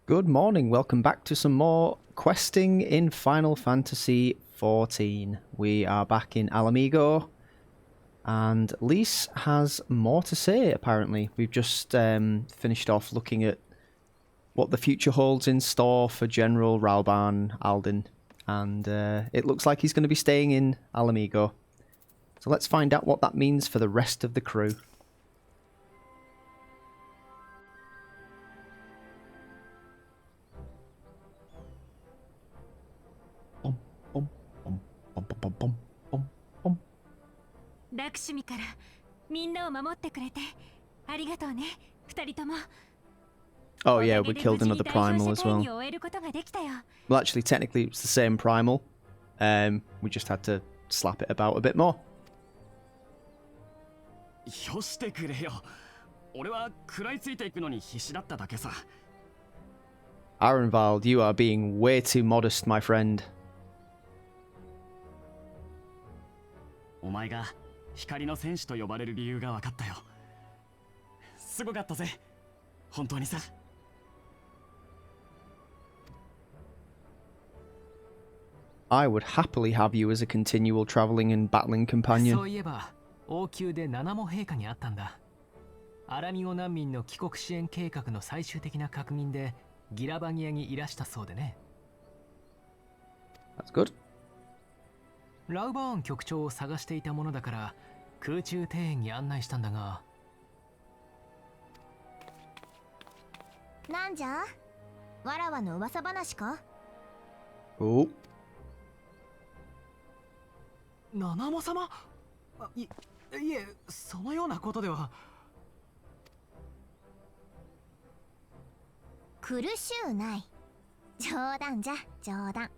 Good morning, welcome back to some more questing in Final Fantasy XIV. We are back in Alamigo, and Lise has more to say, apparently. We've just finished off looking at what the future holds in store for General Ralban Alden, and it looks like he's going to be staying in Alamigo. So let's find out what that means for the rest of the crew. Oh yeah, we killed another primal as well. Well, actually, technically it's the same primal. We just had to slap it about a bit more. Arenvald, you are being way too modest, my friend. I would happily have you as a continual travelling and battling companion. That's good. ラウバーン局長を探していたものだから空中庭園に案内したんだが。なんじゃ？わらわの噂話か？お。七モ様？いえ、そのようなことでは。苦しゅうない。冗談じゃ、冗談。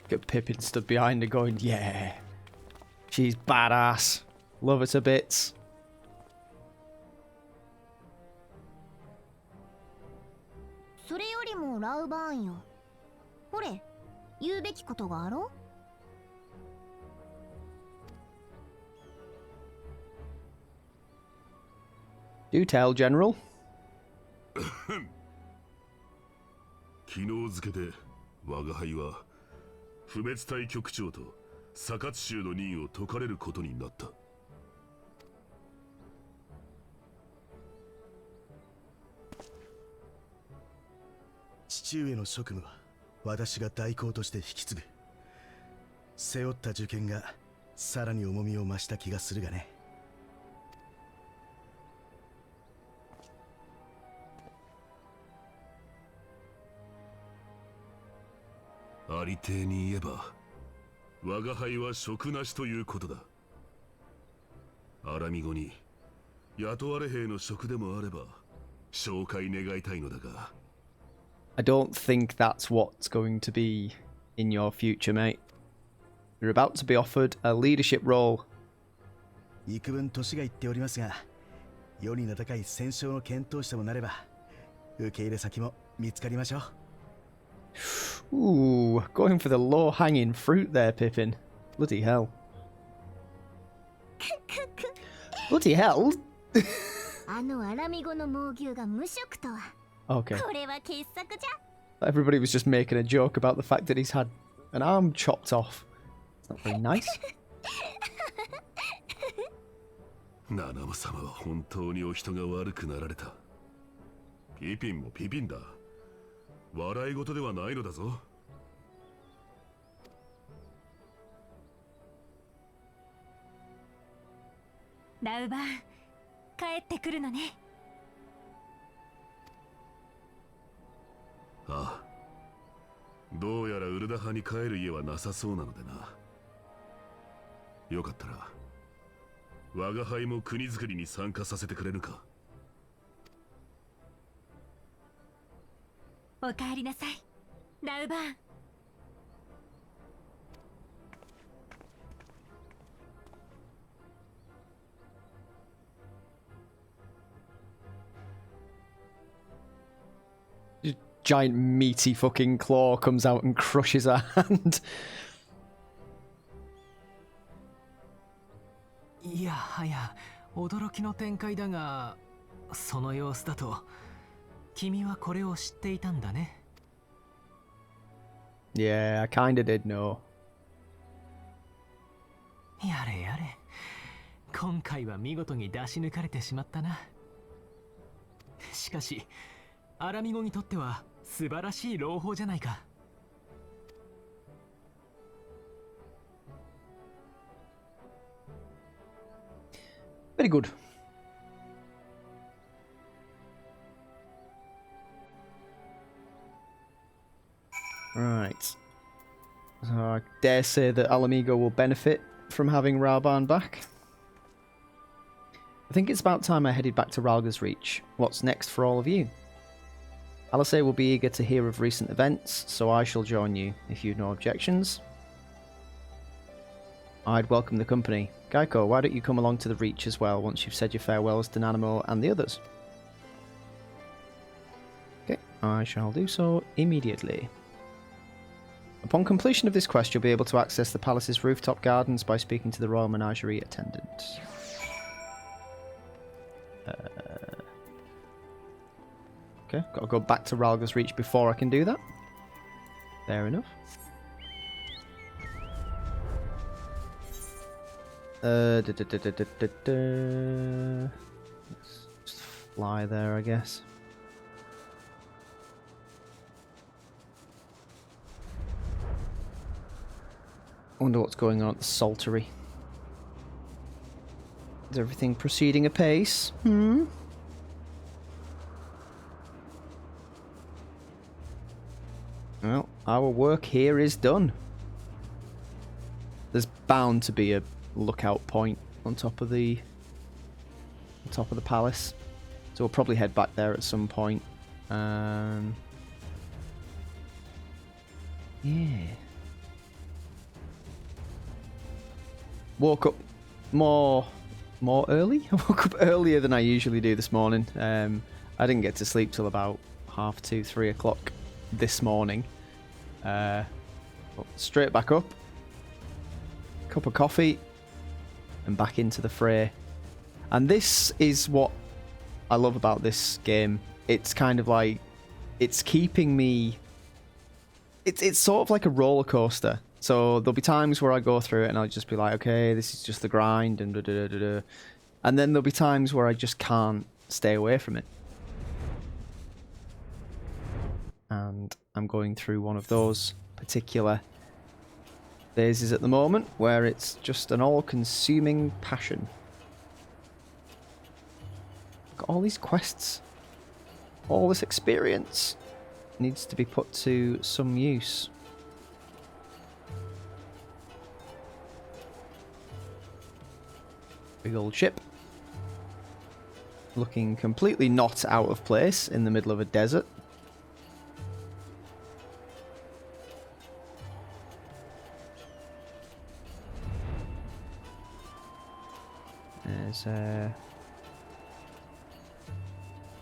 Get Pippin stood behind her going, yeah, she's badass. Love her to bits. それよりもラウバーンよ。ほれ、言うべきことがあろう Do tell, General. 昨日付で我が輩は不滅隊局長とサカツ州の任を解かれることになった。父上の職務は私が代行として引き継ぐ。背負った受験がさらに重みを増した気がするがね。ありていに言えば我が輩は職なしということだ。アラミゴに雇われ兵の職でもあれば紹介願いたいのだが。I don't think that's what's going to be in your future, mate. You're about to be offered a leadership role. 幾分年がいっておりますが、世に名高い戦将の検討者もなれば受け入れ先も見つかりましょう。Ooh, going for the low-hanging fruit there, Pippin. Bloody hell. Bloody hell? あのアラミゴの猛牛が無職とは。Okay. これは傑作じゃ。Everybody was just making a joke about the fact that he's had an arm chopped off. It's not very nice. ナナモ様は本当にお人が悪くなられた。ピピンもピピンだ。笑い事ではないのだぞ。ラウバーン、帰ってくるのね。ああ、どうやらウルダ派に帰る家はなさそうなのでな。よかったら我が輩も国づくりに参加させてくれぬか。おかえりなさい、ラウバーン。Giant meaty fucking claw comes out and crushes her hand. いやはや、驚きの展開だが、その様子だと君はこれを知っていたんだね。 Yeah, I kinda did know. やれやれ、今回は見事に出し抜かれてしまったな。しかしアラミゴにとっては素晴らしい朗報じゃないか。 Very good. Right. So I dare say that Alamigo will benefit from having Raban back. I think it's about time I headed back to Ralga's Reach. What's next for all of you? Alice will be eager to hear of recent events, so I shall join you, if you've no objections. I'd welcome the company. Gaiko, why don't you come along to the Reach as well once you've said your farewells to Nanamo and the others? Okay, I shall do so immediately. Upon completion of this quest, you'll be able to access the palace's rooftop gardens by speaking to the Royal Menagerie attendant. Okay, gotta go back to Ralga's Reach before I can do that. Fair enough. Let's just fly there, I guess. I wonder what's going on at the Saltery. Is everything proceeding apace? Hmm? Well, our work here is done. There's bound to be a lookout point on top of the palace, so we'll probably head back there at some point. Yeah. Woke up more early. I woke up earlier than I usually do this morning. I didn't get to sleep till about 2:30, 3 o'clock this morning. Straight back up, cup of coffee, and back into the fray. And this is what I love about this game. It's kind of like, it's keeping me, it's sort of like a roller coaster. So there'll be times where I go through it and I'll just be like, okay, this is just the grind and da-da-da-da-da. And then there'll be times where I just can't stay away from it. And I'm going through one of those particular phases at the moment where it's just an all-consuming passion. Got all these quests, all this experience needs to be put to some use. Big old ship. Looking completely not out of place in the middle of a desert. There's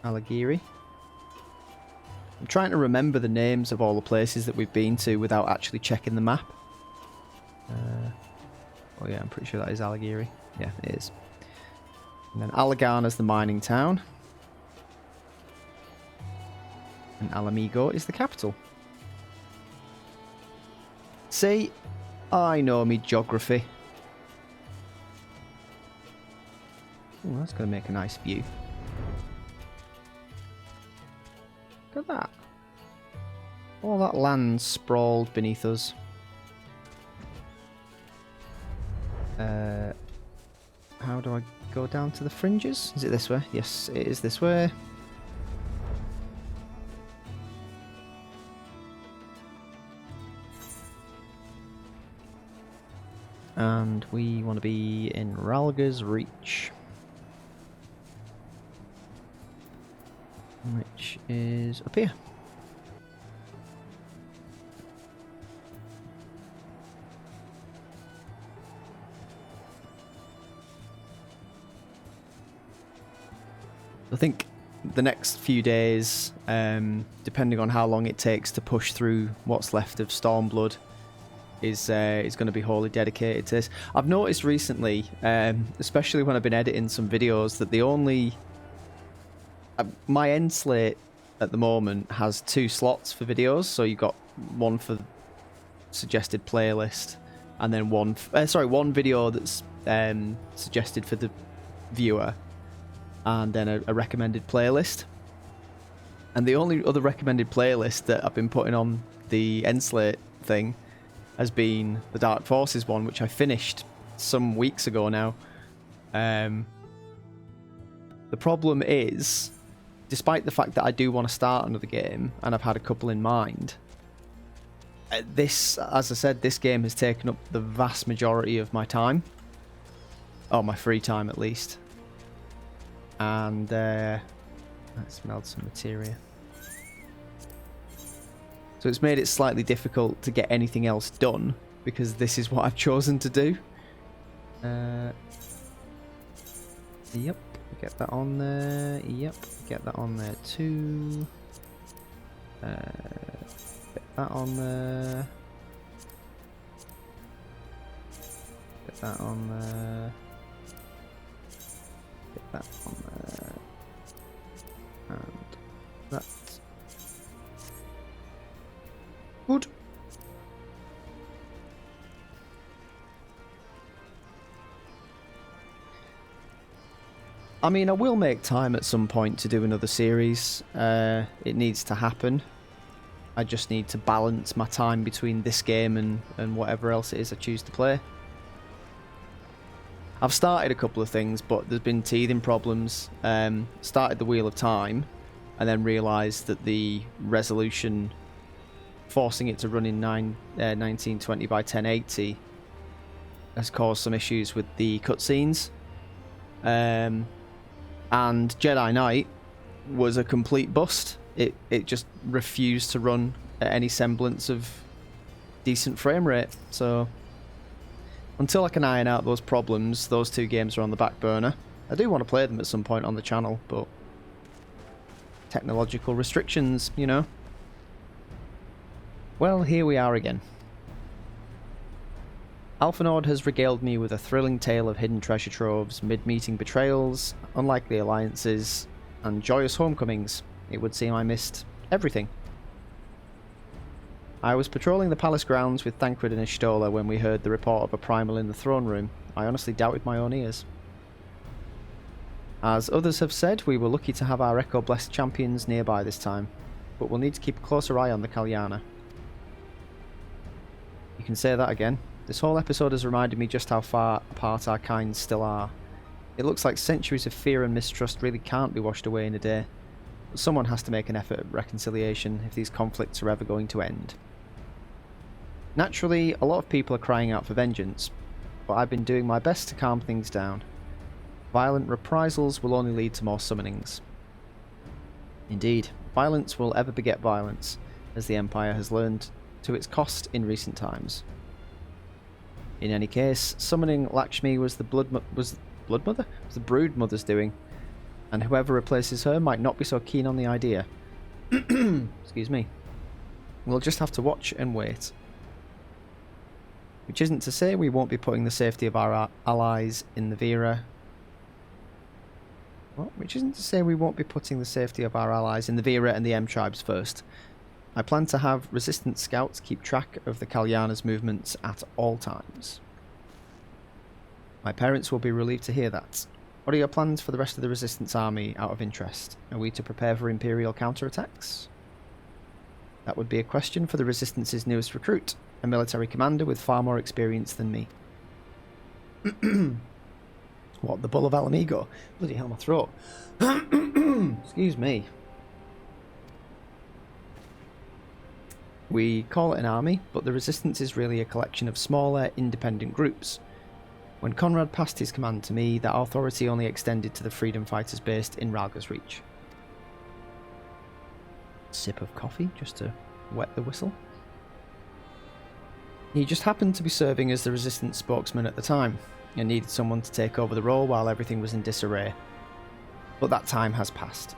Alagiri. I'm trying to remember the names of all the places that we've been to without actually checking the map. Oh yeah, I'm pretty sure that is Alagiri. Yeah, it is. And then Alagan is the mining town. And Alamigo is the capital. See, I know me geography. Oh, that's going to make a nice view. Look at that. All that land sprawled beneath us. How do I go down to the fringes? Is it this way? Yes, it is this way. And we want to be in Ralga's Reach, which is up here. I think the next few days, depending on how long it takes to push through what's left of Stormblood, is going to be wholly dedicated to this. I've noticed recently, especially when I've been editing some videos, that the only My end slate at the moment has 2 slots for videos, so you've got one for suggested playlist, and then one video that's suggested for the viewer, and then a recommended playlist. And the only other recommended playlist that I've been putting on the end slate thing has been the Dark Forces one, which I finished some weeks ago now. The problem is, despite the fact that I do want to start another game, and I've had a couple in mind, this, as I said, this game has taken up the vast majority of my time. Oh, my free time at least. And let's meld some materia. So it's made it slightly difficult to get anything else done, because this is what I've chosen to do. Yep, get that on there. Yep, get that on there too. Get that on there. Get that on there. Get that on there. And that. Good. I mean, I will make time at some point to do another series. It needs to happen. I just need to balance my time between this game and whatever else it is I choose to play. I've started a couple of things, but there's been teething problems. Started the Wheel of Time, and then realised that the resolution, forcing it to run in 1920 by 1080, has caused some issues with the cutscenes. And Jedi Knight was a complete bust. It just refused to run at any semblance of decent frame rate. So until I can iron out those problems, those 2 games are on the back burner. I do want to play them at some point on the channel, but technological restrictions, you know. Well, here we are again. Alphinaud has regaled me with a thrilling tale of hidden treasure troves, mid-meeting betrayals, unlikely alliances, and joyous homecomings. It would seem I missed everything. I was patrolling the palace grounds with Thancred and Ishtola when we heard the report of a primal in the throne room. I honestly doubted my own ears. As others have said, we were lucky to have our Echo-blessed champions nearby this time, but we'll need to keep a closer eye on the Kalyana. You can say that again. This whole episode has reminded me just how far apart our kinds still are. It looks like centuries of fear and mistrust really can't be washed away in a day. But someone has to make an effort at reconciliation if these conflicts are ever going to end. Naturally, a lot of people are crying out for vengeance, but I've been doing my best to calm things down. Violent reprisals will only lead to more summonings. Indeed, violence will ever beget violence, as the Empire has learned to its cost in recent times. In any case, summoning Lakshmi was the Brood Mother's doing, and whoever replaces her might not be so keen on the idea. Excuse me. We'll just have to watch and wait. Which isn't to say we won't be putting the safety of our allies in the Vera. Which isn't to say we won't be putting the safety of our allies in the Vera and the M tribes first. I plan to have resistance scouts keep track of the Kalyana's movements at all times. My parents will be relieved to hear that. What are your plans for the rest of the resistance army out of interest? Are we to prepare for Imperial counterattacks? That would be a question for the Resistance's newest recruit, a military commander with far more experience than me. What, the Bull of Alamigo? Bloody hell, my throat. Excuse me. We call it an army, but the Resistance is really a collection of smaller, independent groups. When Conrad passed his command to me, that authority only extended to the freedom fighters based in Raga's Reach. Sip of coffee, just to wet the whistle. He just happened to be serving as the Resistance spokesman at the time, and needed someone to take over the role while everything was in disarray. But that time has passed.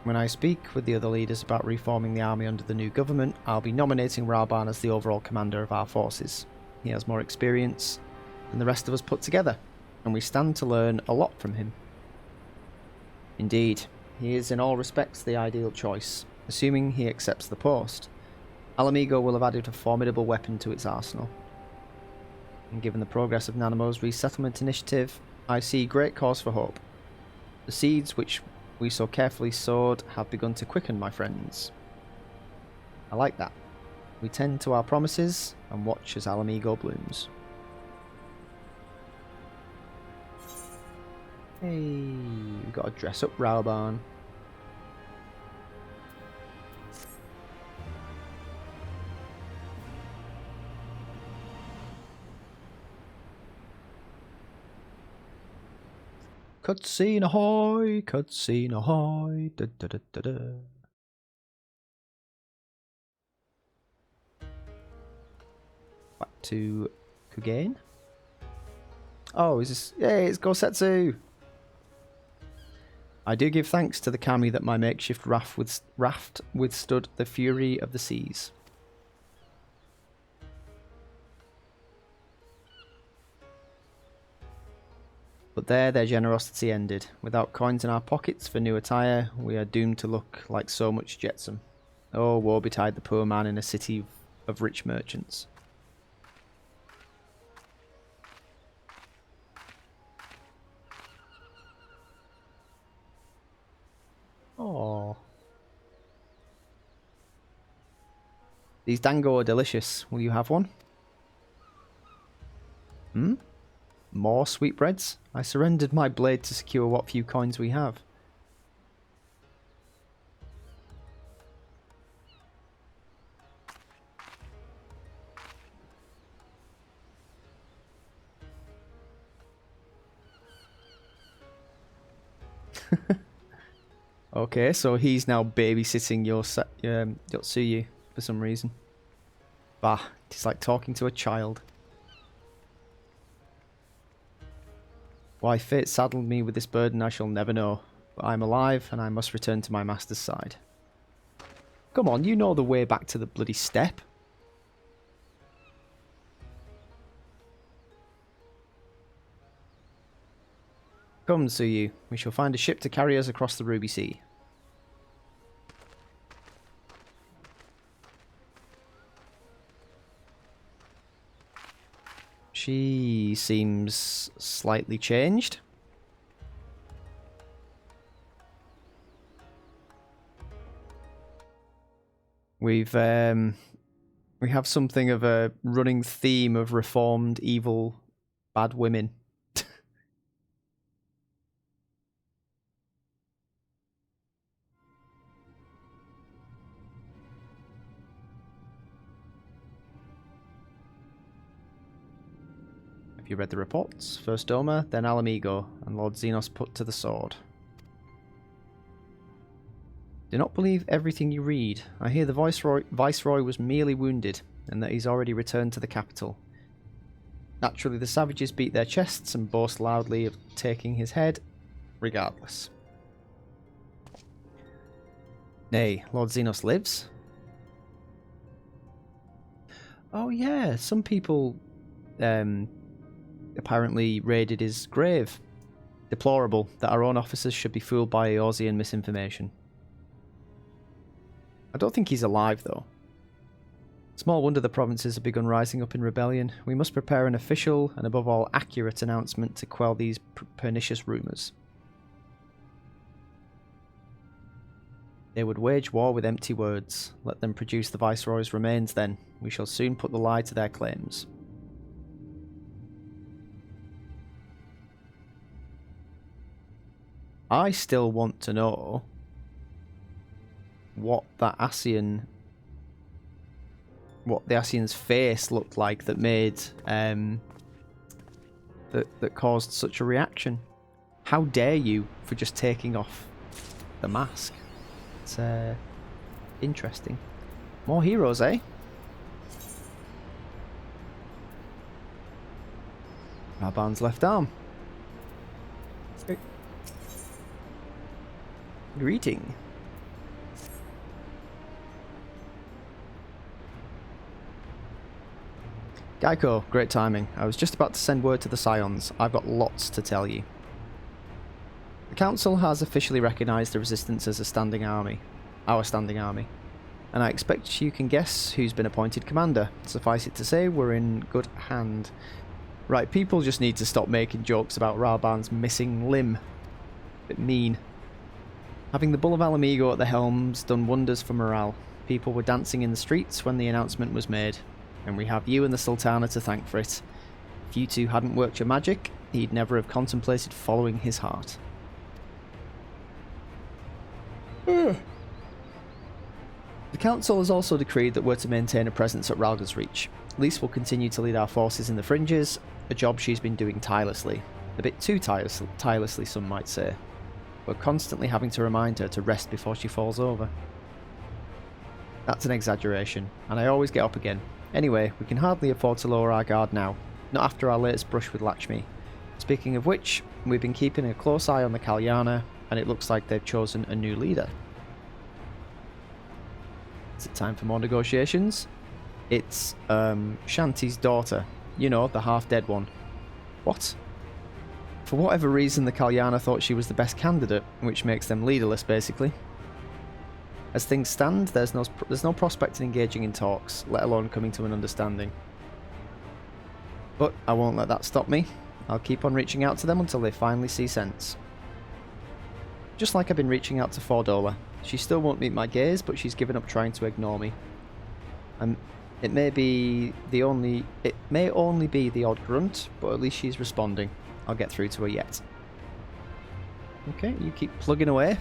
When I speak with the other leaders about reforming the army under the new government, I'll be nominating Raban as the overall commander of our forces. He has more experience than the rest of us put together, and we stand to learn a lot from him. Indeed, he is in all respects the ideal choice, assuming he accepts the post. Alamigo will have added a formidable weapon to its arsenal. And given the progress of Nanamo's resettlement initiative, I see great cause for hope. The seeds which we so carefully sowed have begun to quicken, my friends. I like that. We tend to our promises and watch as Alamigo blooms. Hey, we've got to dress up Raoban. Cutscene ahoy! Cutscene ahoy! Da, da, da, da, da. Back to Kugain. Oh, is this... Yay, it's Gosetsu! I do give thanks to the kami that my makeshift raft withstood the fury of the seas. But there their generosity ended. Without coins in our pockets for new attire, we are doomed to look like so much jetsam. Oh, woe betide the poor man in a city of rich merchants. Oh. These dango are delicious. Will you have one? Hmm? More sweetbreads? I surrendered my blade to secure what few coins we have. Okay, so he's now babysitting your Yotsuyu for some reason. Bah, it's like talking to a child. Why fate saddled me with this burden I shall never know, but I am alive and I must return to my master's side. Come on, you know the way back to the bloody steppe. Come, Tsuyu, we shall find a ship to carry us across the Ruby Sea. She seems slightly changed. We have something of a running theme of reformed, evil, bad women. Have you read the reports? First Doma, then Alamigo, and Lord Xenos put to the sword. Do not believe everything you read. I hear the Viceroy was merely wounded, and that he's already returned to the capital. Naturally, the savages beat their chests and boast loudly of taking his head, regardless. Nay, Lord Xenos lives? Oh yeah, some people apparently raided his grave. Deplorable that our own officers should be fooled by Eorzean misinformation. I don't think he's alive, though. Small wonder the provinces have begun rising up in rebellion. We must prepare an official and, above all, accurate announcement to quell these pernicious rumours. They would wage war with empty words. Let them produce the Viceroy's remains, then. We shall soon put the lie to their claims. I still want to know what the Asian's face looked like that made that caused such a reaction. How dare you for just taking off the mask? It's interesting. More heroes, eh? Raban's left arm. Greeting. Gaiko, great timing. I was just about to send word to the Scions. I've got lots to tell you. The Council has officially recognised the Resistance as a standing army. Our standing army. And I expect you can guess who's been appointed commander. Suffice it to say, we're in good hand. Right, people just need to stop making jokes about Raban's missing limb. Bit mean. Having the Bull of Alamigo at the helm's done wonders for morale. People were dancing in the streets when the announcement was made. And we have you and the Sultana to thank for it. If you two hadn't worked your magic, he'd never have contemplated following his heart. The Council has also decreed that we're to maintain a presence at Ralga's Reach. Lys will continue to lead our forces in the fringes, a job she's been doing tirelessly. A bit too tirelessly, some might say. We're constantly having to remind her to rest before she falls over. That's an exaggeration, and I always get up again. Anyway, we can hardly afford to lower our guard now, not after our latest brush with Lakshmi. Speaking of which, we've been keeping a close eye on the Kalyana, and it looks like they've chosen a new leader. Is it time for more negotiations? It's, Shanti's daughter. You know, the half-dead one. What? For whatever reason, the Kalyana thought she was the best candidate, which makes them leaderless, basically. As things stand, there's no prospect in engaging in talks, let alone coming to an understanding. But I won't let that stop me. I'll keep on reaching out to them until they finally see sense. Just like I've been reaching out to Fordola. She still won't meet my gaze, but she's given up trying to ignore me. It may only be the odd grunt, but at least she's responding. I'll get through to her yet. Okay, you keep plugging away.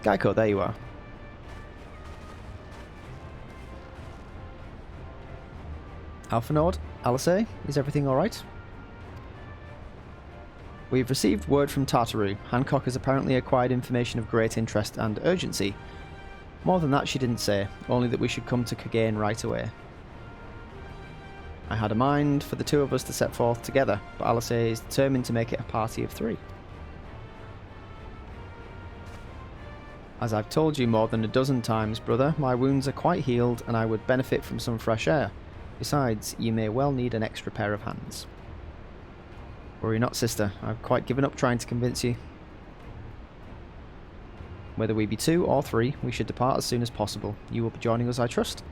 Gaiko, there you are. Alphinaud, Alice, is everything alright? We've received word from Tartaru. Hancock has apparently acquired information of great interest and urgency. More than that she didn't say, only that we should come to Kagain right away. I had a mind for the two of us to set forth together, but Alice is determined to make it a party of three. As I've told you more than a dozen times, brother, my wounds are quite healed and I would benefit from some fresh air. Besides, you may well need an extra pair of hands. Worry not, sister. I've quite given up trying to convince you. Whether we be 2 or 3, we should depart as soon as possible. You will be joining us, I trust?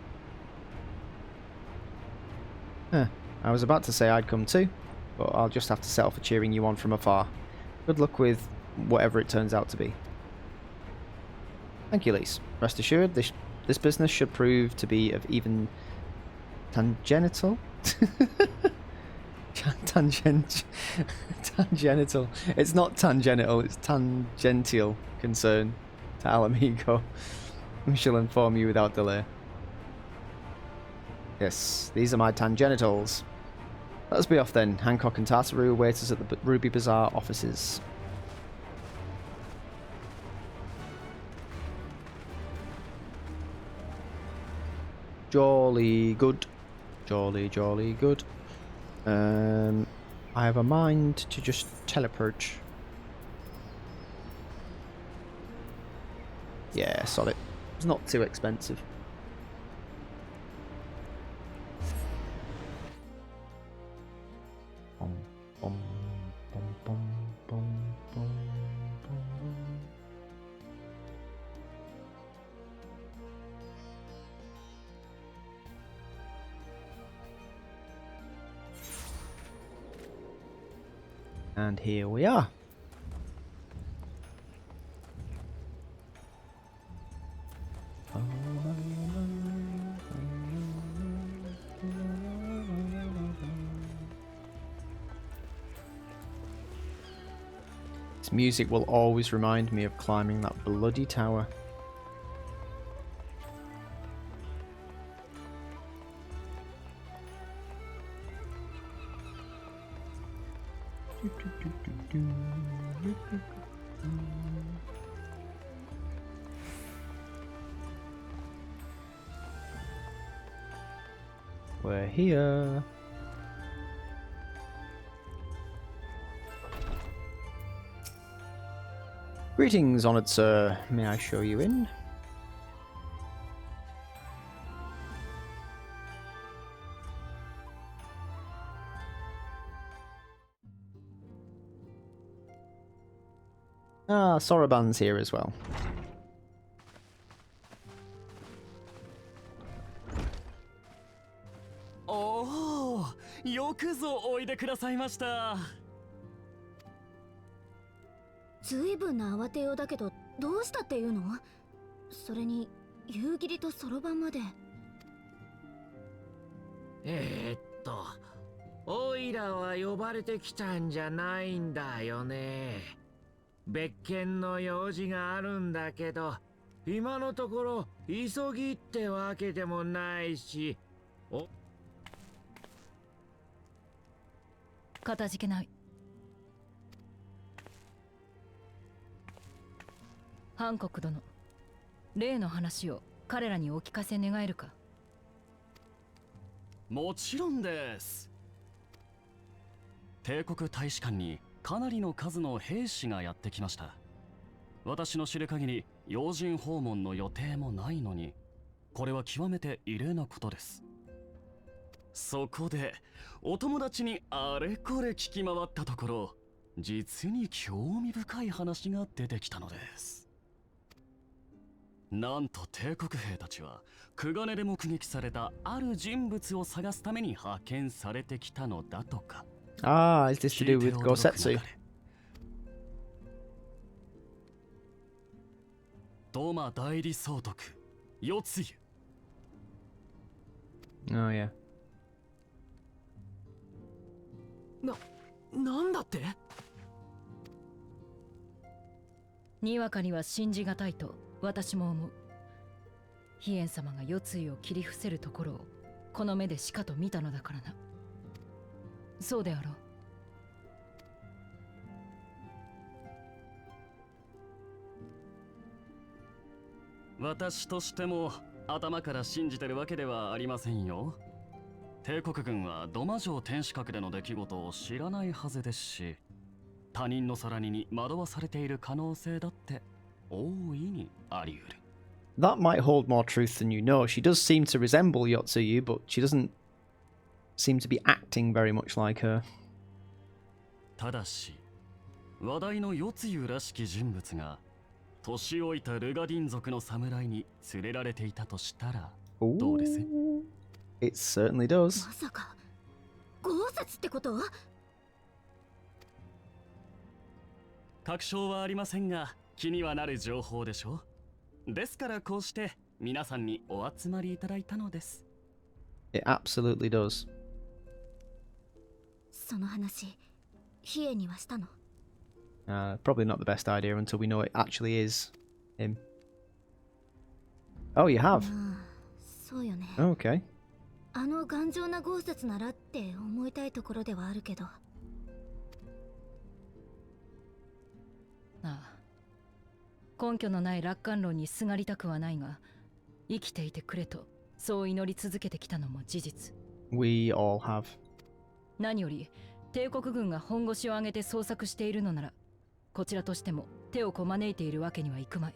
I was about to say I'd come too, but I'll just have to settle for cheering you on from afar. Good luck with whatever it turns out to be. Thank you, Lys. Rest assured, this business should prove to be of even tangential? Tangential. It's not tangential, it's tangential concern to Alamigo. We shall inform you without delay. Yes, these are my tangenitals. Let us be off then. Hancock and Tartaru await us at the Ruby Bazaar offices. Jolly good. Jolly good. I have a mind to just teleport. Yeah, sod it. It's not too expensive. And here we are. This music will always remind me of climbing that bloody tower. We're here. Greetings, honoured sir. May I show you in? Soroban's here as well.おお、よくぞおいでくださいました。ずいぶんな慌てようだけど、どうしたっていうの？それに夕霧とそろばんまで。おいらは呼ばれてきたんじゃないんだよね。別件の用事があるんだけど、今のところ急ぎってわけでもないし。かたじけない。ハンコック殿、例の話を彼らにお聞かせ願えるか。もちろんです。帝国大使館にかなりの数の兵士がやってきました。私の知る限り要人訪問の予定もないのに、これは極めて異例なことです。そこでお友達にあれこれ聞き回ったところ、実に興味深い話が出てきたのです。なんと帝国兵たちはクガネで目撃されたある人物を探すために派遣されてきたのだとか。Ah, is this to do with Gosetsu? ドマ代理総督四つ湯。 Oh yeah. なんだって？にわかには信じがたいと私も思う。飛燕様が四つ湯を切り伏せるところをこの目でしかと見たのだからな。そうであろう。私としても頭から信じてるわけではありませんよ。帝国軍はドマ城天守閣での出来事を知らないはずですし、他人の空似に惑わされている可能性だって大いにあり得る。That might hold more truth than you know. She does seem to resemble Yotsuyu, but she doesn't seem to be acting very much like her. ただし、話題の四つ湯らしき人物が年老いたルガディン族の侍に連れられていたとしたらどうです？ It certainly does. まさか豪雪ってこと？確証はありませんが気にはなる情報でしょう。ですからこうして皆さんにお集まりいただいたのです。It absolutely does. その話、ヒエにはしたの？Probably not the best idea until we know it actually is him. Oh, you have? そうよね。Okay. あの頑丈な豪雪ならって思いたいところではあるけど。ああ、根拠のない楽観論にすがりたくはないが、生きていてくれとそう祈り続けてきたのも事実。 We all have. 何より帝国軍が本腰を上げて捜索しているのなら、こちらとしても手をこまねいているわけにはいくまい。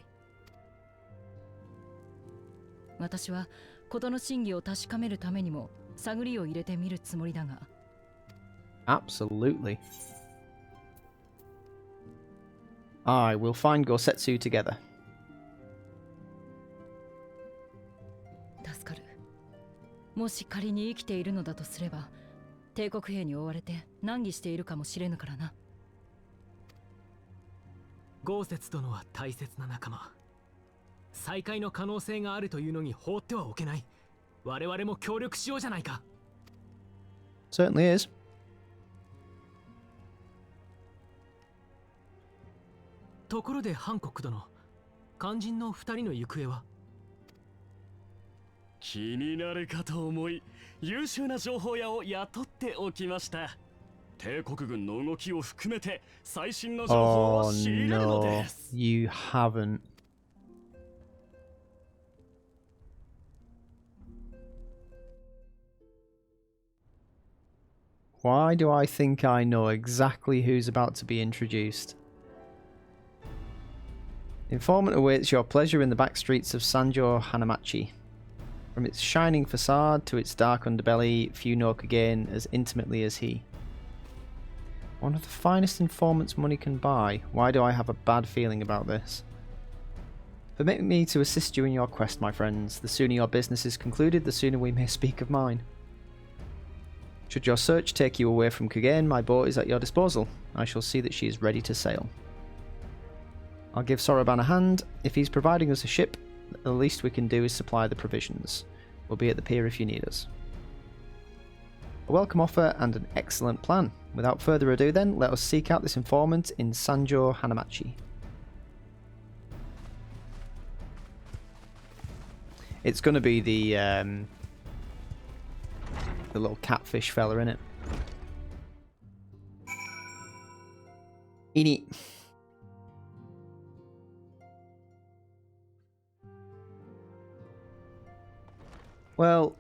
私は事の真偽を確かめるためにも探りを入れてみるつもりだが。 Absolutely. I will find Gosetsu together. 助かる。もし仮に生きているのだとすれば、帝国兵に追われて難儀しているかもしれぬからな。豪雪殿は大切な仲間。再会の可能性があるというのに放ってはおけない。我々も協力しようじゃないか。 Certainly is. ところでハンコック殿、肝心の二人の行方は？気になるかと思い、優秀な情報屋を雇っておきました。帝国軍の動きを含めて最新の情報を Oh 仕入れるの no, です。 you haven't. Why do I think I know exactly who's about to be introduced? Informant awaits your pleasure in the back streets of Sanjo Hanamachi. From its shining facade to its dark underbelly, few know Kagane as intimately as he. One of the finest informants money can buy. Why do I have a bad feeling about this? Permit me to assist you in your quest, my friends. The sooner your business is concluded, the sooner we may speak of mine. Should your search take you away from Kugane, my boat is at your disposal. I shall see that she is ready to sail. I'll give Soroban a hand. If he's providing us a ship, the least we can do is supply the provisions. We'll be at the pier if you need us. A welcome offer and an excellent plan. Without further ado then, let us seek out this informant in Sanjo Hanamachi. It's going to be the little catfish fella, innit? Ini. Well,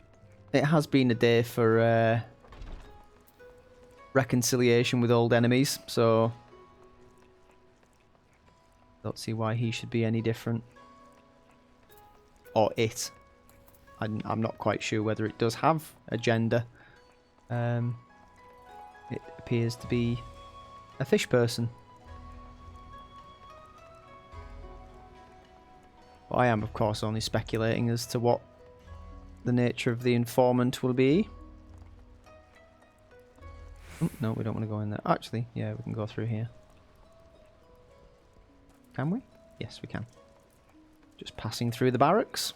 it has been a day for reconciliation with old enemies, so don't see why he should be any different. Or it. I'm not quite sure whether it does have a gender. It appears to be a fish person. But I am, of course, only speculating as to what the nature of the informant will be. Oh, no, we don't want to go in there. Actually, yeah, we can go through here. Can we? Yes, we can. Just passing through the barracks.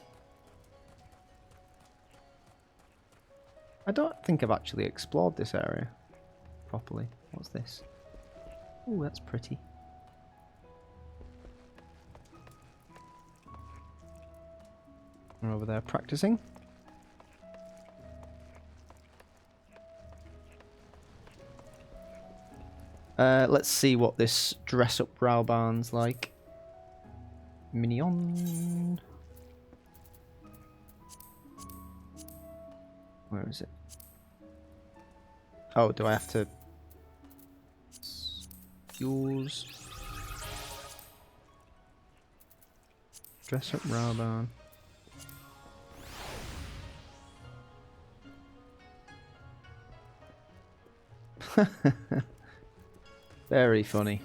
I don't think I've actually explored this area properly. What's this? Oh, that's pretty. We're over there practicing. Let's see what this dress-up Rauban's like. Mignon. Where is it? Oh, do I have to use dress up Rauban? Very funny.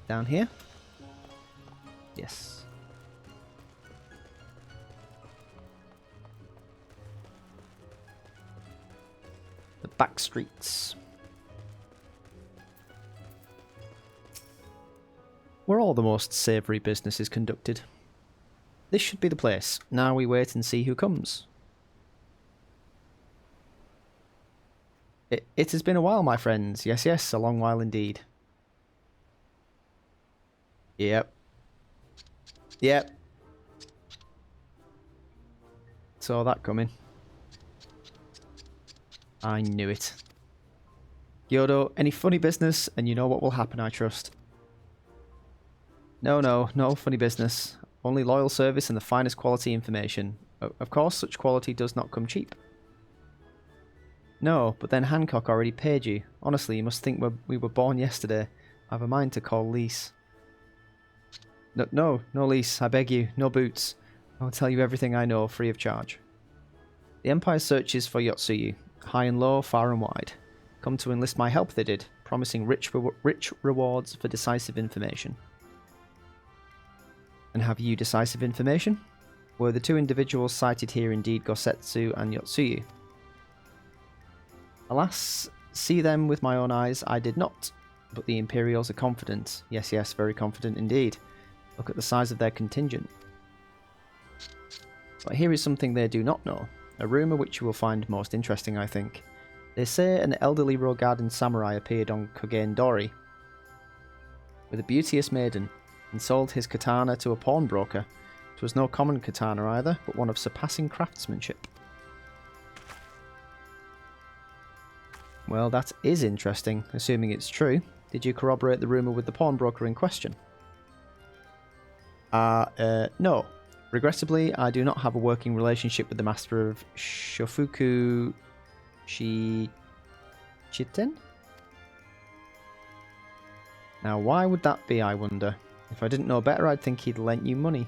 Down here? Yes. The back streets. Where all the most savoury business is conducted. This should be the place. Now we wait and see who comes. It has been a while, my friends. Yes, yes, a long while indeed. Yep. Yep. Saw that coming. I knew it. Yodo, any funny business, and you know what will happen, I trust. No, no, no funny business. Only loyal service and the finest quality information. Of course, such quality does not come cheap. No, but then Hancock already paid you. Honestly, you must think we were born yesterday. I have a mind to call Lise. No, Lise, I beg you, no boots. I'll tell you everything I know, free of charge. The Empire searches for Yotsuyu, high and low, far and wide. Come to enlist my help, they did, promising rich rewards for decisive information. And have you decisive information? Were the two individuals cited here indeed Gosetsu and Yotsuyu? Alas, see them with my own eyes I did not, but the Imperials are confident. Yes, yes, very confident indeed. Look at the size of their contingent. But here is something they do not know, a rumour which you will find most interesting, I think. They say an elderly Rogadan samurai appeared on Kugane Dori with a beauteous maiden, and sold his katana to a pawnbroker. It was no common katana either, but one of surpassing craftsmanship. Well, that is interesting, assuming it's true. Did you corroborate the rumour with the pawnbroker in question? No. Regrettably, I do not have a working relationship with the master of Shofuku Chiten? Now, why would that be, I wonder? If I didn't know better, I'd think he'd lent you money.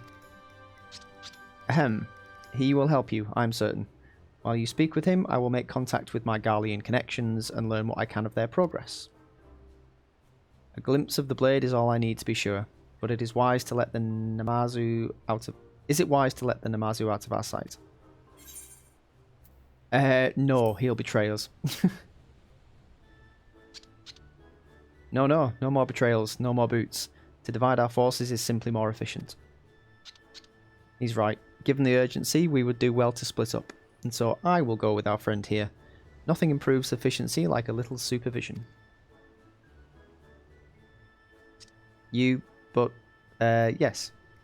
Ahem. He will help you, I'm certain. While you speak with him, I will make contact with my Garlean connections and learn what I can of their progress. A glimpse of the blade is all I need to be sure, but it is wise to let the Namazu out of... Is it wise to let the Namazu out of our sight? No, he'll betray us. No more betrayals, no more boots. To divide our forces is simply more efficient. He's right. Given the urgency, we would do well to split up, and so I will go with our friend here. Nothing improves efficiency like a little supervision. Yes.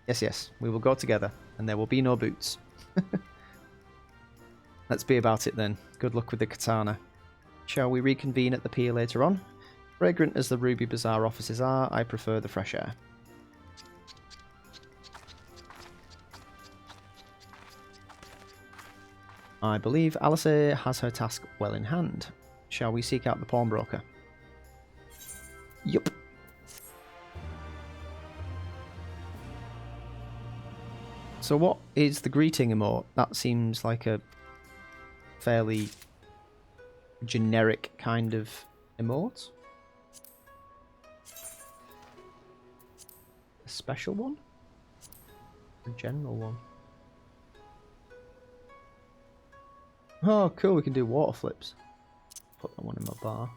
Yes, we will go together, and there will be no boots. Let's be about it then. Good luck with the katana. Shall we reconvene at the pier later on? Fragrant as the Ruby Bazaar offices are, I prefer the fresh air. I believe Alice has her task well in hand. Shall we seek out the pawnbroker? Yup. So what is the greeting emote? That seems like a fairly generic kind of emote. A special one? A general one? Oh, cool, we can do water flips. Put that one in my bar.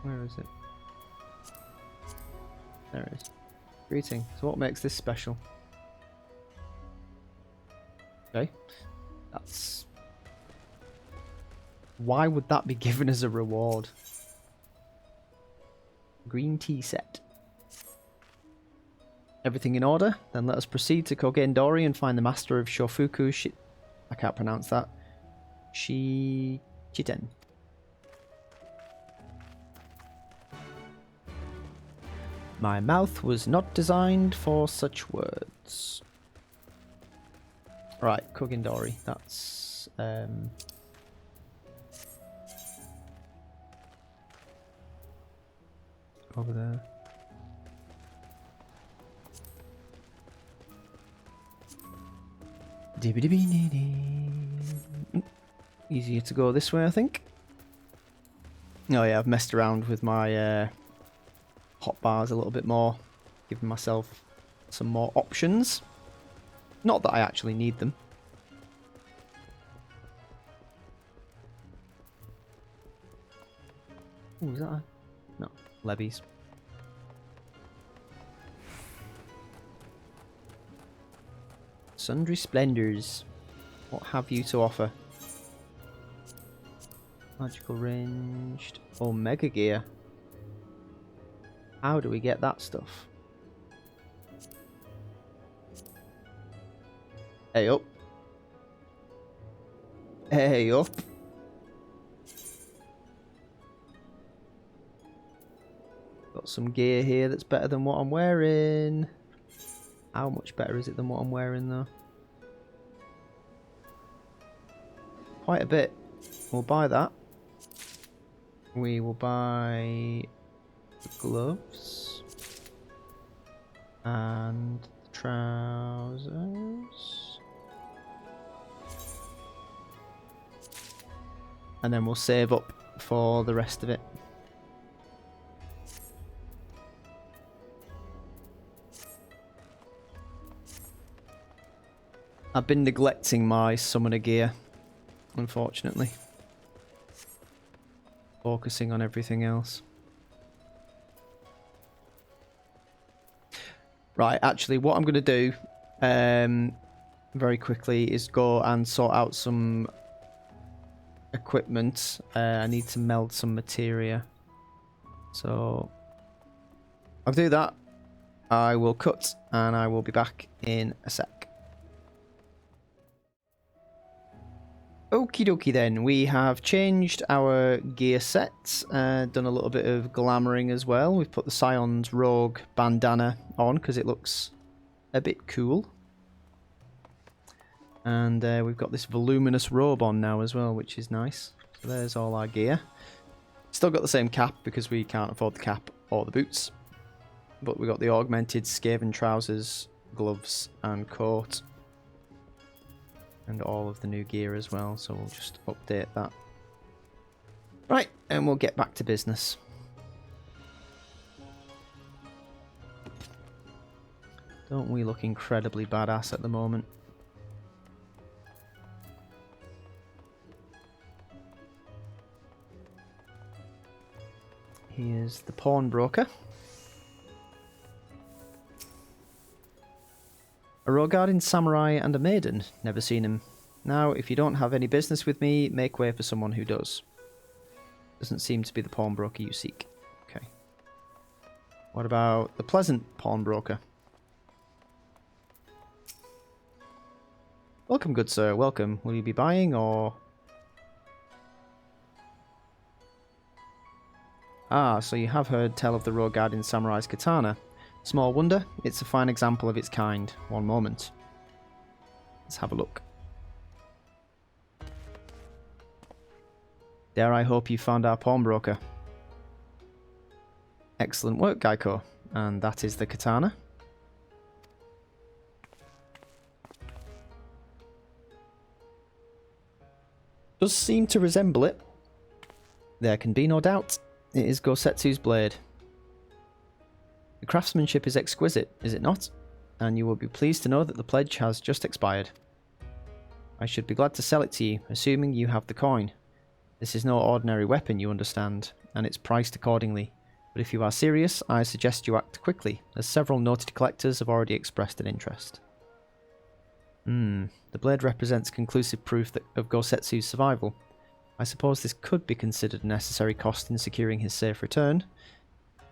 Where is it? There it is. Greeting. So what makes this special? Okay. That's... Why would that be given as a reward? Green tea set. Everything in order? Then let us proceed to Kogendori and find the master of Shofuku I can't pronounce that. Cetain. My mouth was not designed for such words. Right, Kogendori. That's over there. Easier to go this way, I think. Oh yeah, I've messed around with my hotbars a little bit more, giving myself some more options. Not that I actually need them. Ooh, is that a... No, levies. Sundry splendors. What have you to offer? Magical ranged. Omega gear. How do we get that stuff? Hey up. Hey up. Got some gear here that's better than what I'm wearing. How much better is it than what I'm wearing though? Quite a bit. We'll buy that. We will buy the gloves and the trousers. And then we'll save up for the rest of it. I've been neglecting my summoner gear, unfortunately. Focusing on everything else. Right, actually, what I'm going to do very quickly is go and sort out some equipment. I need to meld some materia. So, I'll do that. I will cut and I will be back in a sec. Okie dokie then, we have changed our gear sets, done a little bit of glamoring as well. We've put the Scions Rogue bandana on because it looks a bit cool. And we've got this voluminous robe on now as well, which is nice. So there's all our gear. Still got the same cap because we can't afford the cap or the boots. but we got the augmented Skaven trousers, gloves, and coat. And all of the new gear as well, so we'll just update that. Right, and we'll get back to business. Don't we look incredibly badass at the moment? Here's the pawnbroker. A Rogardin samurai and a maiden. Never seen him. Now, if you don't have any business with me, make way for someone who does. Doesn't seem to be the pawnbroker you seek. Okay. What about the pleasant pawnbroker? Welcome, good sir. Welcome. Will you be buying or... Ah, so you have heard tell of the Rogardin Samurai's katana. Small wonder, it's a fine example of its kind. One moment. Let's have a look. Dare I hope you found our pawnbroker. Excellent work, Gaiko. And that is the katana. Does seem to resemble it. There can be no doubt. It is Gosetsu's blade. The craftsmanship is exquisite, is it not? And you will be pleased to know that the pledge has just expired. I should be glad to sell it to you, assuming you have the coin. This is no ordinary weapon, you understand, and it's priced accordingly. But if you are serious, I suggest you act quickly, as several noted collectors have already expressed an interest. The blade represents conclusive proof of Gosetsu's survival. I suppose this could be considered a necessary cost in securing his safe return.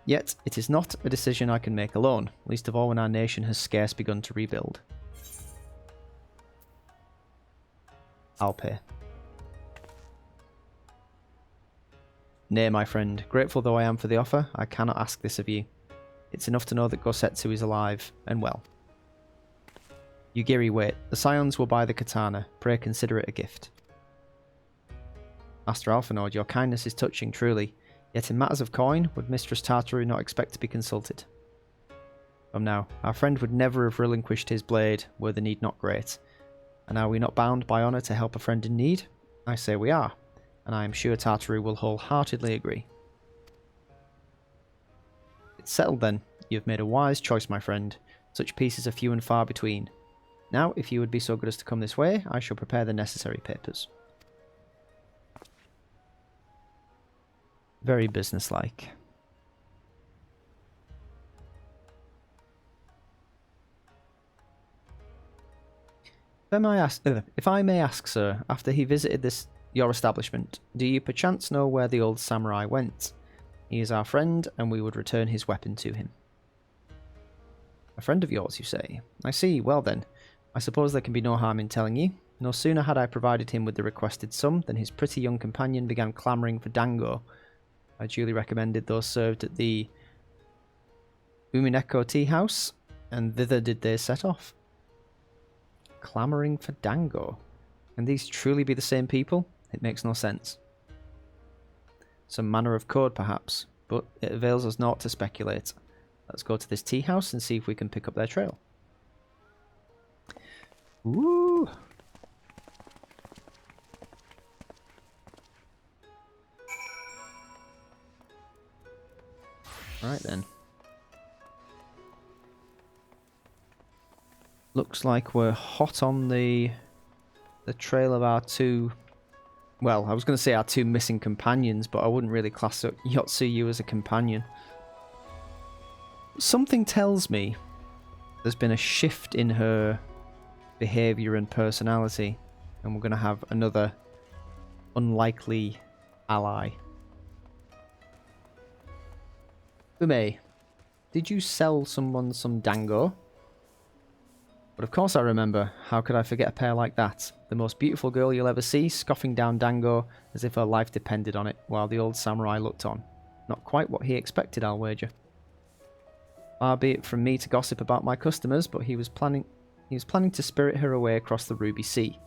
Yet, it is not a decision I can make alone, least of all when our nation has scarce begun to rebuild. I'll pay. Nay, my friend, grateful though I am for the offer, I cannot ask this of you. It's enough to know that Gosetsu is alive and well. Yugiri, wait. The Scions will buy the katana. Pray consider it a gift. Master Alphinaud, your kindness is touching, truly. Yet in matters of coin, would Mistress Tartaru not expect to be consulted? Come now, our friend would never have relinquished his blade, were the need not great. And are we not bound by honour to help a friend in need? I say we are, and I am sure Tartaru will wholeheartedly agree. It's settled then. You have made a wise choice, my friend. Such pieces are few and far between. Now, if you would be so good as to come this way, I shall prepare the necessary papers. Very businesslike. If I may ask, sir, after he visited your establishment, do you perchance know where the old samurai went? He is our friend, and we would return his weapon to him. A friend of yours, you say? I see. Well then, I suppose there can be no harm in telling you. No sooner had I provided him with the requested sum than his pretty young companion began clamouring for dango. I duly recommended those served at the Umineko tea house, and thither did they set off. Clamouring for dango? Can these truly be the same people? It makes no sense. Some manner of code, perhaps, but it avails us naught to speculate. Let's go to this tea house and see if we can pick up their trail. Ooh! Right then. Looks like we're hot on the trail of our two... Well, I was going to say our two missing companions, but I wouldn't really class Yotsuyu as a companion. Something tells me there's been a shift in her behaviour and personality, and we're going to have another unlikely ally. Ume, did you sell someone some dango? But of course I remember. How could I forget a pair like that? The most beautiful girl you'll ever see, scoffing down dango as if her life depended on it, while the old samurai looked on. Not quite what he expected, I'll wager. Far be it from me to gossip about my customers, but he was planning to spirit her away across the Ruby Sea.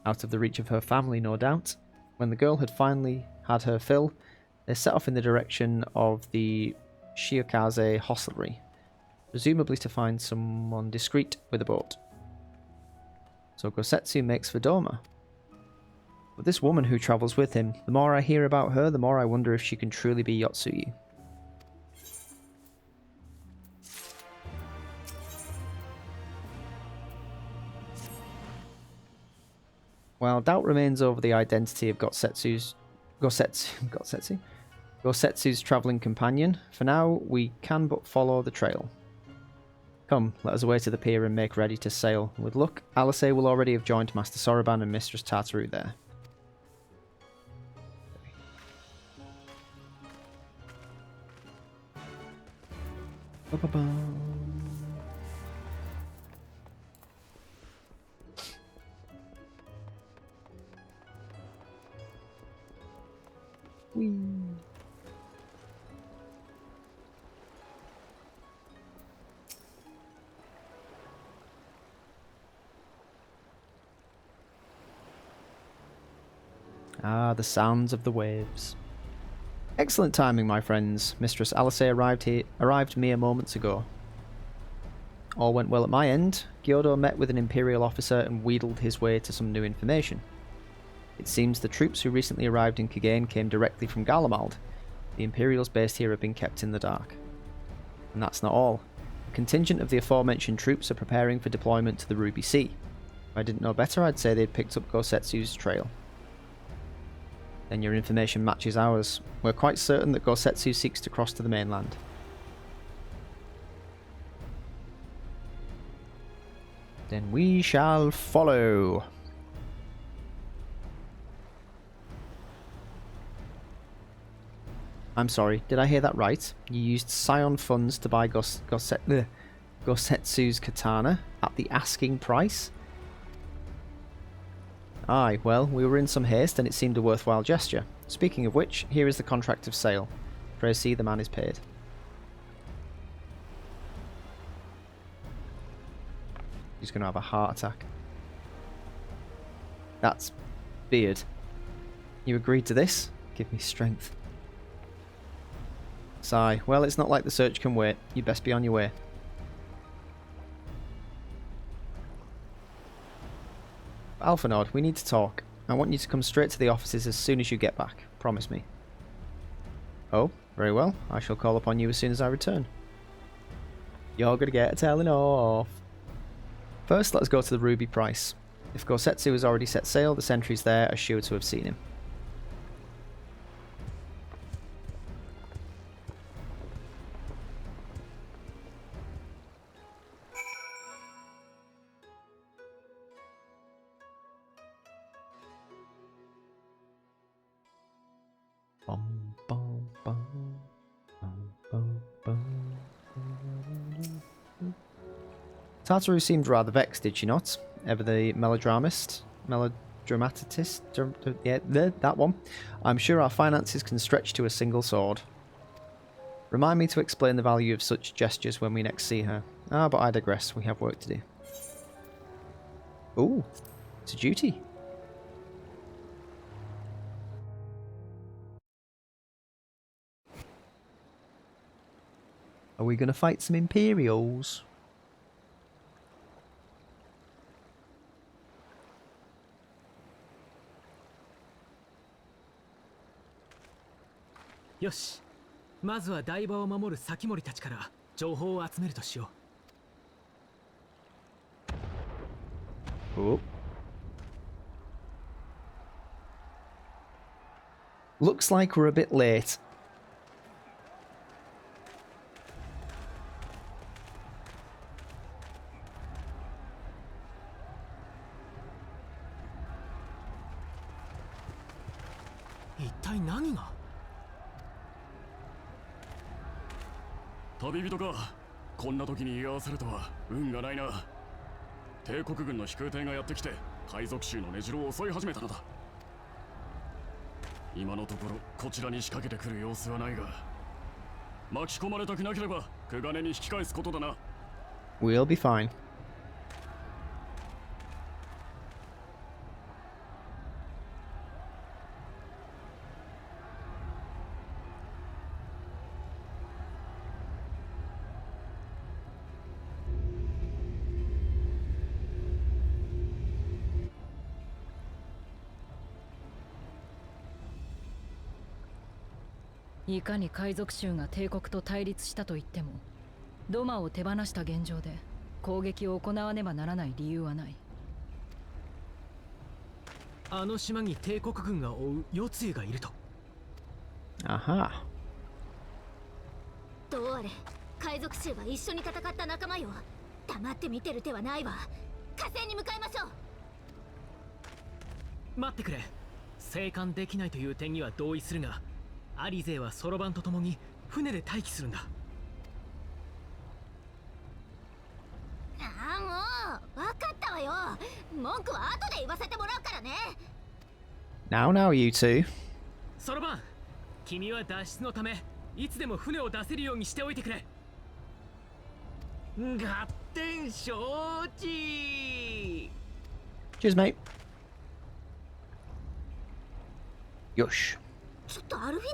Out of the reach of her family, no doubt. When the girl had finally had her fill, they set off in the direction of the Shiokaze hostelry, presumably to find someone discreet with a boat. So Gosetsu makes for Doma. But this woman who travels with him, the more I hear about her, the more I wonder if she can truly be Yotsuyu. While doubt remains over the identity of Gosetsu's travelling companion, for now we can but follow the trail. Come, let us away to the pier and make ready to sail. With luck, Alice will already have joined Master Soroban and Mistress Tartaru there. Ba-ba-bum. Whee. Ah, the sounds of the waves. Excellent timing, my friends. Mistress Alice arrived mere moments ago. All went well at my end. Gyodo met with an Imperial officer and wheedled his way to some new information. It seems the troops who recently arrived in Kigane came directly from Garlemald. The Imperials based here have been kept in the dark. And that's not all. A contingent of the aforementioned troops are preparing for deployment to the Ruby Sea. If I didn't know better, I'd say they'd picked up Gosetsu's trail. Then your information matches ours. We're quite certain that Gosetsu seeks to cross to the mainland. Then we shall follow. I'm sorry, did I hear that right? You used Scion funds to buy Gosetsu's katana at the asking price? Aye, well, we were in some haste and it seemed a worthwhile gesture. Speaking of which, here is the contract of sale. Pray see the man is paid. He's going to have a heart attack. That's Beard. You agreed to this? Give me strength. Sigh. Well, it's not like the search can wait. You'd best be on your way. Alphinaud, we need to talk. I want you to come straight to the offices as soon as you get back. Promise me. Oh, very well. I shall call upon you as soon as I return. You're gonna get a telling off. First, let's go to the Ruby Price. If Gosetsu has already set sail, the sentries there are sure to have seen him. Tartaru seemed rather vexed, did she not? Ever the melodramatist? Yeah, that one. I'm sure our finances can stretch to a single sword. Remind me to explain the value of such gestures when we next see her. Ah, but I digress. We have work to do. Ooh, it's a duty. Are we going to fight some Imperials?よし、まずは台場を守る先森たちから情報を集めるとしよう。 Oh. Looks like we're a bit late. What? 旅人か。こんな時に居合わせるとは運がないな。帝国軍の飛空艇がやってきて海賊衆の根城を襲い始めたのだ。今のところこちらに仕掛けてくる様子はないが、巻き込まれたくなければクガネに引き返すことだな。We'll be fine. いかに海賊衆が帝国と対立したと言っても、ドマを手放した現状で攻撃を行わねばならない理由はない。あの島に帝国軍が追う夜露がいると。あは。どうあれ海賊衆は一緒に戦った仲間よ。黙って見てる手はないわ。火星に向かいましょう。待ってくれ。生還できないという点には同意するが、アリ勢はソロバンと共に船で待機するんだ。ああ、もう分かったわよ。文句は後で言わせてもらうからね。Now, you two. ソロバン、君は脱出のためいつでも船を出せるようにしておいてくれ。合点承知。 Cheers, mate. Yosh. ちょっとアルフィ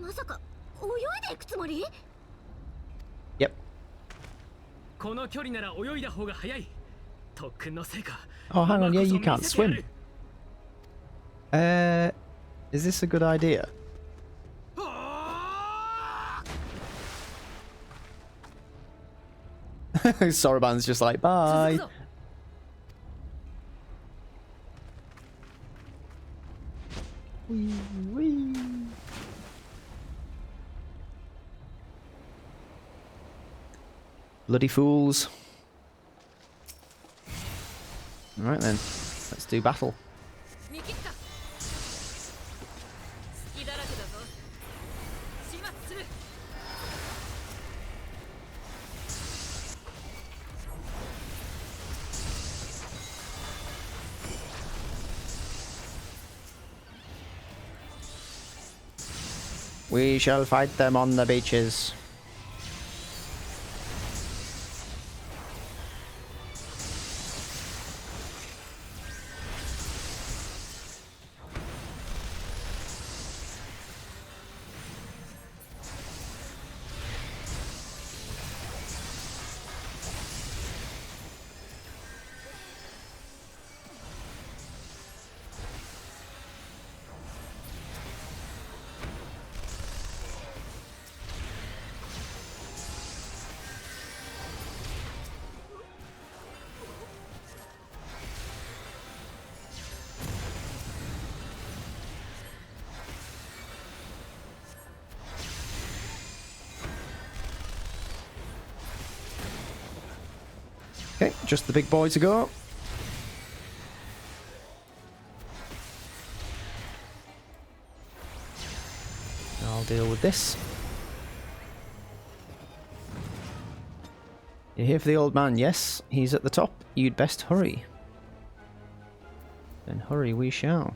ノ、まさか泳いでいくつもり？ Yep. この距離なら泳いだ方が早い。特訓の成果。 Oh, hang on. Yeah, you 今こ can't そ見せてや swim. る。Is this a good idea? Soroban's just like, bye. Wee, wee. Bloody fools. Alright then, let's do battle. We shall fight them on the beaches. Okay, just the big boy to go. I'll deal with this. You're here for the old man, yes? He's at the top. You'd best hurry. Then hurry we shall.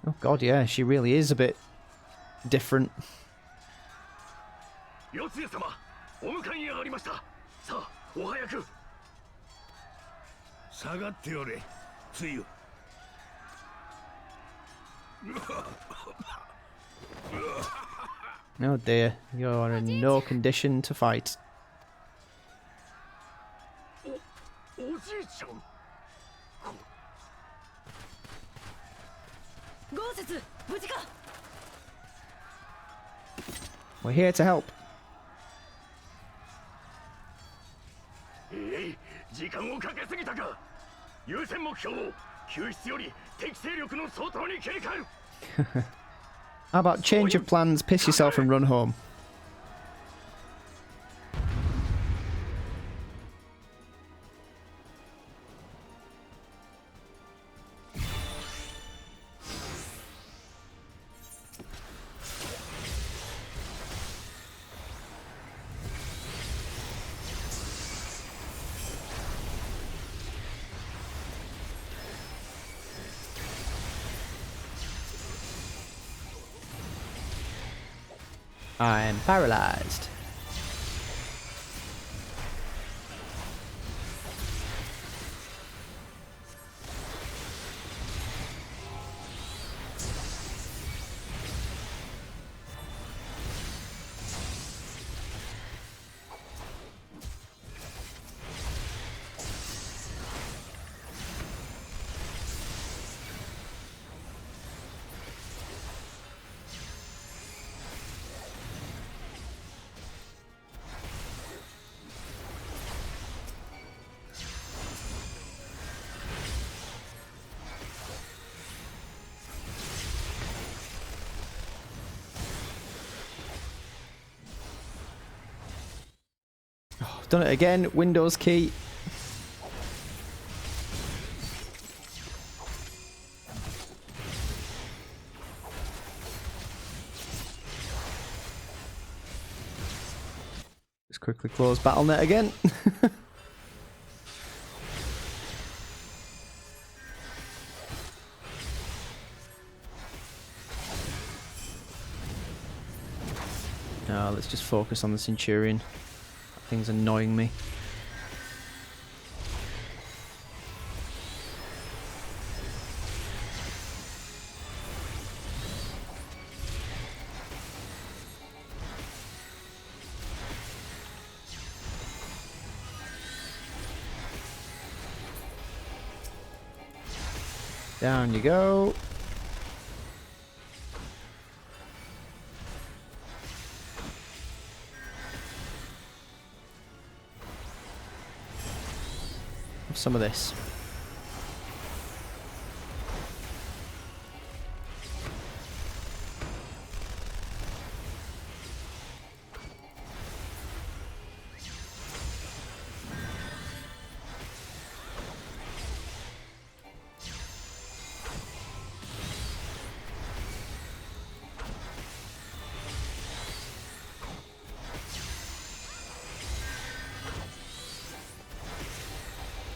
Oh god, yeah, she really is a bit different. 四つ様、お迎えに上がりました。さあ、お早く。下がっておれ、つゆ。Oh dear, you're in no condition to fight. おじいちゃん。 We're here to help. 時間をかけすぎたか。優先目標を救出より敵勢力の外に切り替える。 How about change of plans, piss yourself and run home? I'm paralyzed. Done it again. Windows key. Let's quickly close BattleNet again. Now let's just focus on the Centurion. That thing's annoying me. Down you go. Have some of this.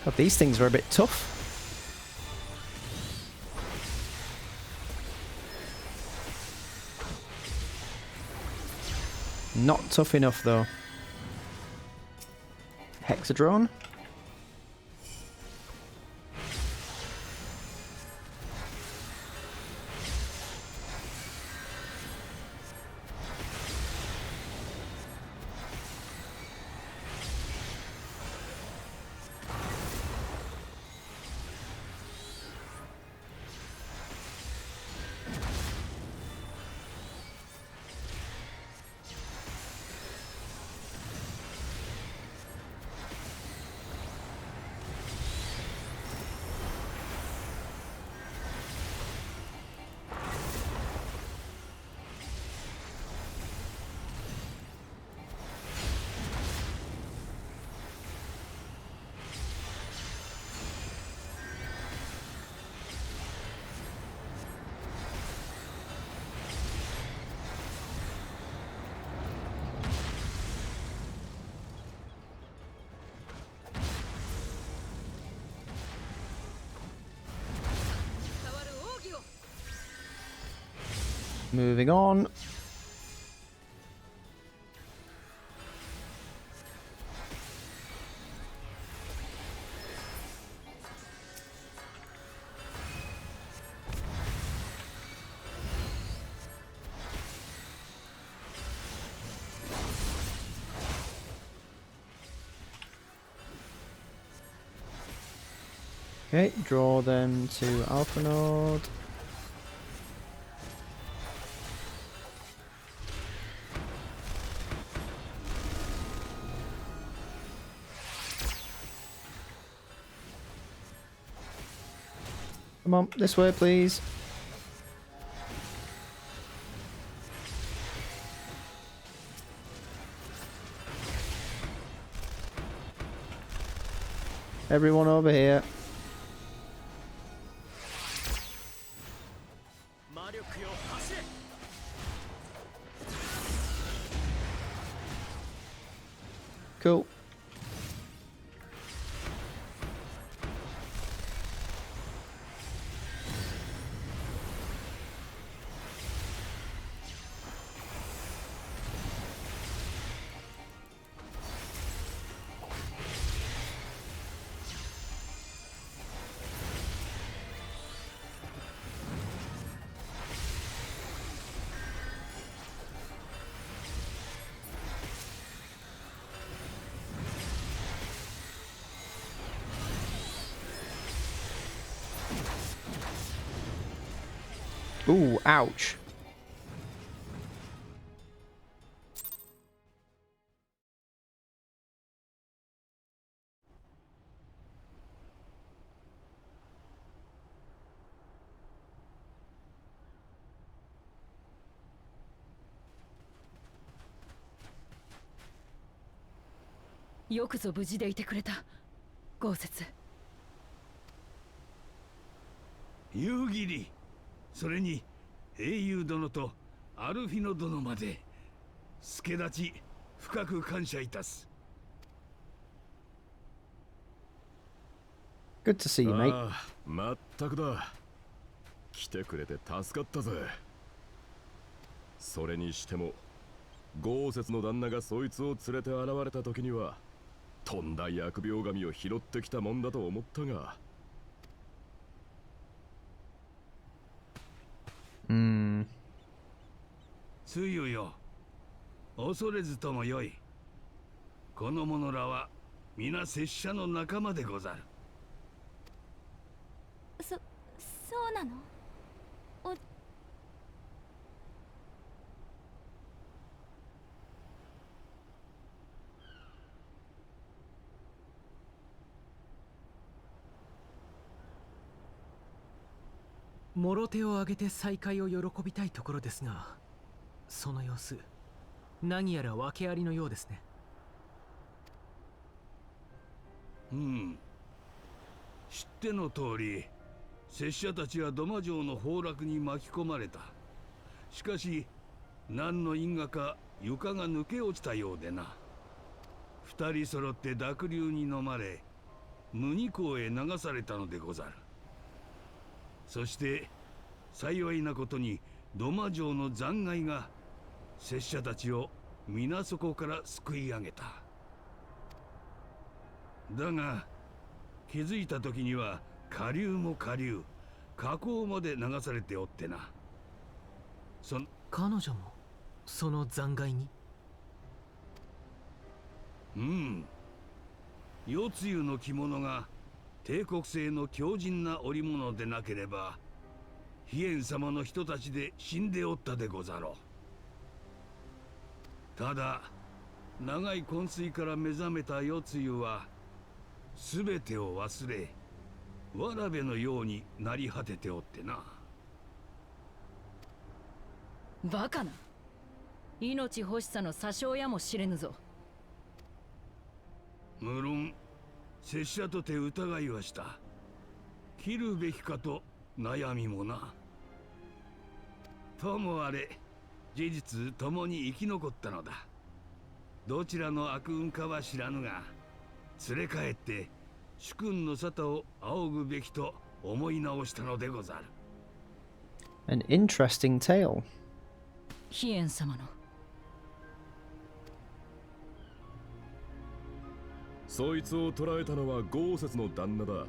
God, these things are a bit tough. Not tough enough though. Hexadrone. Moving on. Okay, draw them to Alphinaud. Come on, this way, please. Everyone over here. Cool. Ooh, ouch. よくぞ無事でいてくれた。豪雪。夕霧、それに英雄殿とアルフィノ殿まで助立ち深く感謝いたす。Good to see you, mate. ああ、まったくだ。来てくれて助かったぜ。それにしても豪雪の旦那がそいつを連れて現れた時にはとんだ疫病神を拾ってきたもんだと思ったが。つゆよ、恐れずともよい。この者らは皆拙者の仲間でござる。そうなの？もろ手を挙げて再会を喜びたいところですが、その様子、何やら訳ありのようですね。知っての通り、拙者たちは土間城の崩落に巻き込まれた。しかし何の因果か床が抜け落ちたようでな。二人揃って濁流に飲まれ無二港へ流されたのでござる。そして幸いなことに土間城の残骸が拙者たちを水底から救い上げた。だが気づいた時には下流も下流、河口まで流されておってな。彼女もその残骸に？夜露の着物が帝国製の強靭な織物でなければ飛燕様の人たちで死んでおったでござろう。ただ長い昏睡から目覚めた夜露は全てを忘れわらべのようになり果てておってな。バカな。命欲しさの詐称やもしれぬぞ。無論拙者とて疑いはした。切るべきかと悩みもな。ともあれ事実共に生き残ったのだ。どちらの悪運かは知らぬが連れ帰って主君の沙汰を仰ぐべきと思い直したのでござる。 An interesting tale. 飛燕様の。そいつを捕らえたのは豪雪の旦那だ。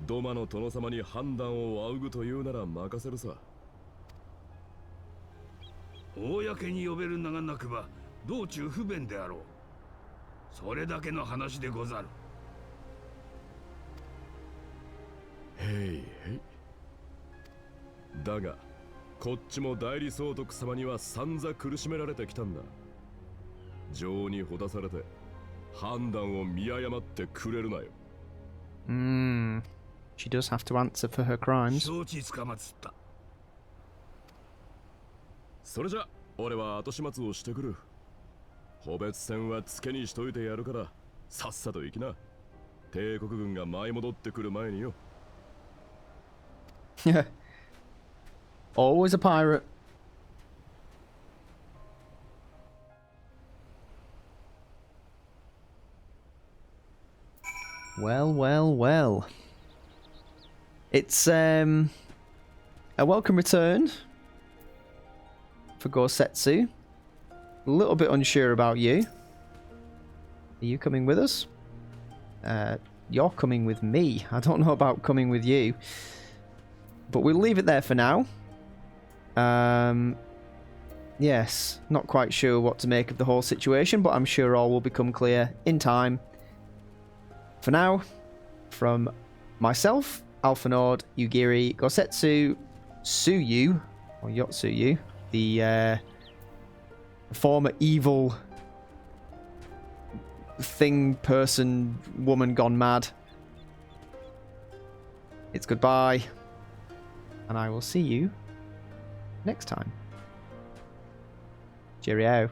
土間の殿様に判断を仰ぐというなら任せるさ。公に呼べる名がなくば道中不便であろう。それだけの話でござる。へいへい。だがこっちも代理総督様には散々苦しめられてきたんだ。情にほだされて判断を見誤ってくれるなよ。She does have to answer for her crimes. 承知つかまつった。それじゃ俺は後始末をしてくる。個別戦は付けにしといてやるからさっさと行きな。帝国軍が舞い戻ってくる前によ。Always a pirate. Well, well, well. It's a welcome return for Gorsetsu. A little bit unsure about you. Are you coming with us? You're coming with me. I don't know about coming with you. But we'll leave it there for now. Yes, not quite sure what to make of the whole situation, but I'm sure all will become clear in time. For now, from myself, Alphinaud, Yugiri, Gorsetsu, Suyu, or Yotsuyu, the former evil thing, person, woman gone mad. It's goodbye, and I will see you next time. Cheerio.